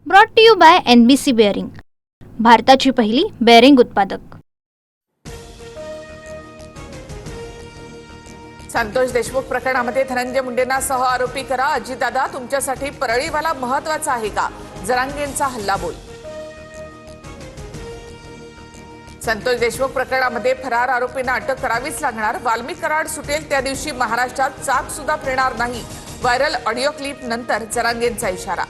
Brought to you by NBC bearing, भारताची पहिली bearing उत्पादक। संतोष देशमुख प्रकरणामध्ये धनंजय मुंडेंना सह आरोपी करा। अजितदादा, तुमच्यासाठी परळीवाला महत्त्वाचा आहे का? जरांगेंचा हल्लाबोल। संतोष देशमुख प्रकरणामध्ये फरार आरोपींना अटक करावीच लागणार। वाल्मिक कराड सुटेल त्या दिवशी महाराष्ट्रात चाक सुद्धा फिरणार नाही। व्हायरल ऑडिओ क्लिप नंतर जरांगेंचा इशारा।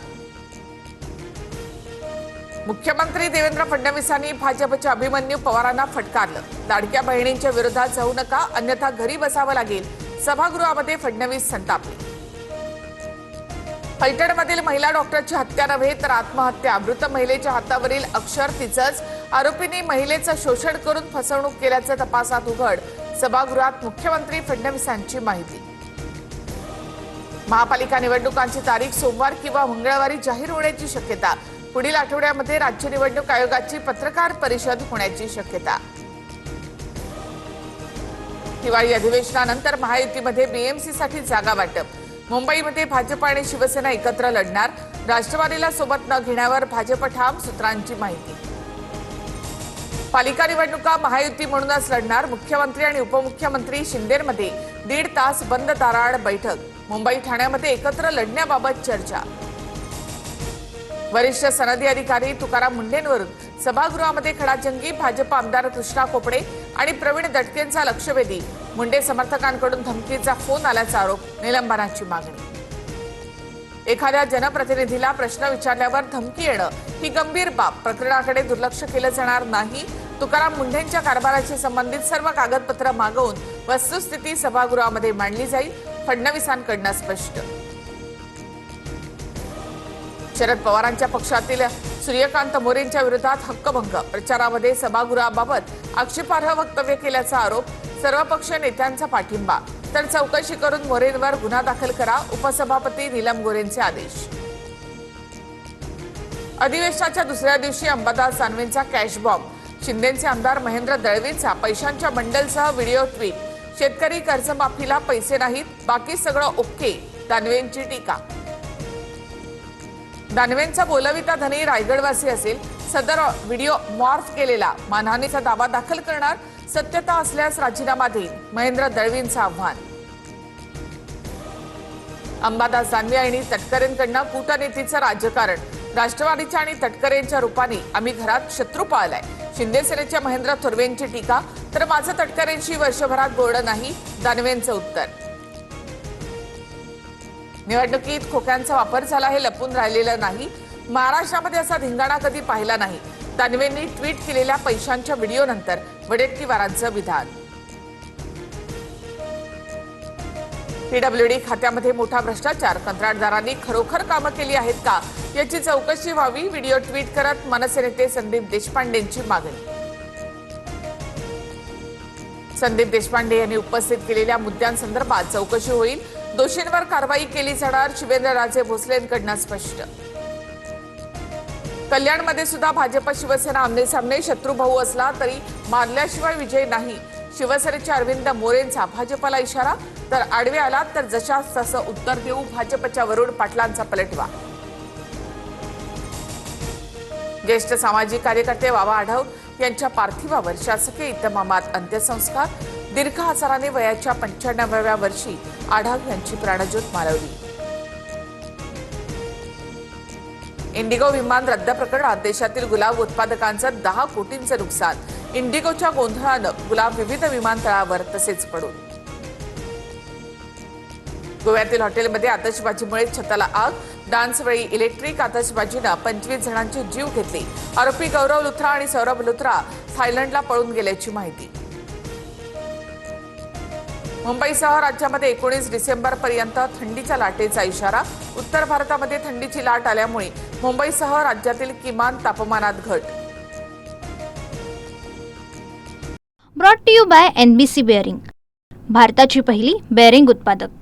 मुख्यमंत्री देवेंद्र फडणवीसांनी भाजपच्या अभिमन्यू पवारांना फटकारलं। लाडक्या बहिणींच्या विरोधात जाऊ नका, अन्यथा घरी बसावं लागेल। सभागृहामध्ये फडणवीस संतापले। फलटणमधील महिला डॉक्टरची हत्या नव्हे तर आत्महत्या। मृत महिलेच्या हातावरील अक्षर तिचंच। आरोपींनी महिलेचं शोषण करून फसवणूक केल्याचं तपासात उघड। सभागृहात मुख्यमंत्री फडणवीसांची माहिती। महापालिका निवडणुकांची तारीख सोमवार किंवा मंगळवारी जाहीर होण्याची शक्यता। पुढील आठवड्यामध्ये राज्य निवडणूक आयोगाची पत्रकार परिषद होण्याची शक्यता। हिवाळी अधिवेशनानंतर महायुतीमध्ये बीएमसीसाठी जागा वाटप। मुंबईमध्ये भाजप आणि शिवसेना एकत्र लढणार। राष्ट्रवादीला सोबत न घेण्यावर भाजप ठाम, सूत्रांची माहिती। पालिका निवडणुका महायुती म्हणूनच लढणार। मुख्यमंत्री आणि उपमुख्यमंत्री शिंदेमध्ये 1.5 तास बंद दाराआड बैठक। मुंबई ठाण्यामध्ये एकत्र लढण्याबाबत चर्चा। वरिष्ठ सनदी अधिकारी तुकाराम मुंढेंवरून सभागृहामध्ये खडाजंगी। भाजप आमदार कृष्णा खोपडे आणि प्रवीण दटकेंचा लक्षवेधी। मुंडे समर्थकांकडून धमकीचा फोन आल्याचा आरोप, निलंबनाची मागणी। एखाद्या जनप्रतिनिधीला प्रश्न विचारल्यावर धमकी येणं ही गंभीर बाब। प्रकरणाकडे दुर्लक्ष केलं जाणार नाही। तुकाराम मुंढेंच्या कारभाराशी संबंधित सर्व कागदपत्र मागवून वस्तुस्थिती सभागृहामध्ये मांडली जाईल। फडणवीसांकडून स्पष्ट। शरद पवारांच्या पक्षातील सूर्यकांत मोरेंच्या विरोधात हक्कभंग। प्रचारामध्ये सभागृहाबाबत आक्षेपार्ह वक्तव्य केल्याचा आरोप। सर्वपक्षीय नेत्यांचा पाठिंबा। तर चौकशी करून मोरेंवर गुन्हा दाखल करा, उपसभापती नीलम गोरेंचे आदेश। अधिवेशनाच्या दुसऱ्या दिवशी अंबादास दानवेंचा कॅश बॉम्ब। शिंदेचे आमदार महेंद्र दळवींचा पैशांच्या बंडलसह व्हिडिओ ट्विट। शेतकरी कर्जमाफीला पैसे नाहीत, बाकी सगळं ओके, दानवेंची टीका। दानवेंचा बोलविता धनी रायगडवासी असेल। सदर व्हिडिओ मॉर्फ केलेला मानहानीचा दावा दाखल करणार। सत्यता असल्यास राजीनामा देईल, महेंद्र दळवींचं आव्हान। अंबादास दानवे आणि तटकरेंकडनं कूटनीतीचं राजकारण। राष्ट्रवादीच्या आणि तटकरेंच्या रूपाने आम्ही घरात शत्रू पाळलाय। शिंदे सेनेच्या महेंद्र थोरवेंची टीका। तर माझं तटकरेंशी वर्षभरात बोलणं नाही, दानवेंचं उत्तर। निवडणुकीत खोक्यांचा वापर झाला हे लपून राहिलेलं नाही। महाराष्ट्रामध्ये असा धिंगाणा कधी पाहिला नाही। दानवेंनी ट्विट केलेल्या पैशांच्या व्हिडिओनंतर वडेट्टीवारांचं विधान। पीडब्ल्यूडी खात्यामध्ये मोठा भ्रष्टाचार। कंत्राटदारांनी खरोखर कामं केली आहेत का याची चौकशी व्हावी। व्हिडिओ ट्विट करत मनसे नेते संदीप देशपांडेंची मागणी। संदीप देशपांडे यांनी उपस्थित केलेल्या मुद्द्यांसंदर्भात चौकशी होईल। दोषींवर कारवाई केली जाणार, शिवेंद्रराजे भोसलेंकडून स्पष्ट। कल्याणमध्ये सुद्धा भाजप शिवसेना आमनेसामने। शत्रुभाऊ असला तरी मारल्याशिवाय विजय नाही। शिवसेनेच्या अरविंद मोरेंचा भाजपला इशारा। तर आडवे आलात तर जशास तसं उत्तर देऊ, भाजपच्या वरुण पाटलांचा पलटवा। ज्येष्ठ सामाजिक कार्यकर्ते बाबा आढाव यांच्या पार्थिवावर शासकीय इतमामात अंत्यसंस्कार। दीर्घ आजाराने वयाच्या 95व्या वर्षी आढाव यांची प्राणज्योत मालवली। इंडिगो विमान रद्द प्रकरणात देशातील गुलाब उत्पादकांचं 10 कोटींचं नुकसान। इंडिगोच्या गोंधळानं गुलाब विविध विमानतळावर तसेच पडून। गोव्यातील हॉटेलमध्ये आतषबाजीमुळे छताला आग। डान्सवेळी इलेक्ट्रिक आतषबाजीनं 25 जणांचे जीव घेतले। आरोपी गौरव लुथरा आणि सौरभ लुथरा थायलंडला पळून गेल्याची माहिती। मुंबईसह राज्यामध्ये 19 डिसेंबरपर्यंत थंडीच्या लाटेचा इशारा। उत्तर भारतामध्ये थंडीची लाट आल्यामुळे मुंबईसह राज्यातील किमान तापमानात घट। Brought to you by NBC bearing, भारताची पहिली बेअरिंग उत्पादक।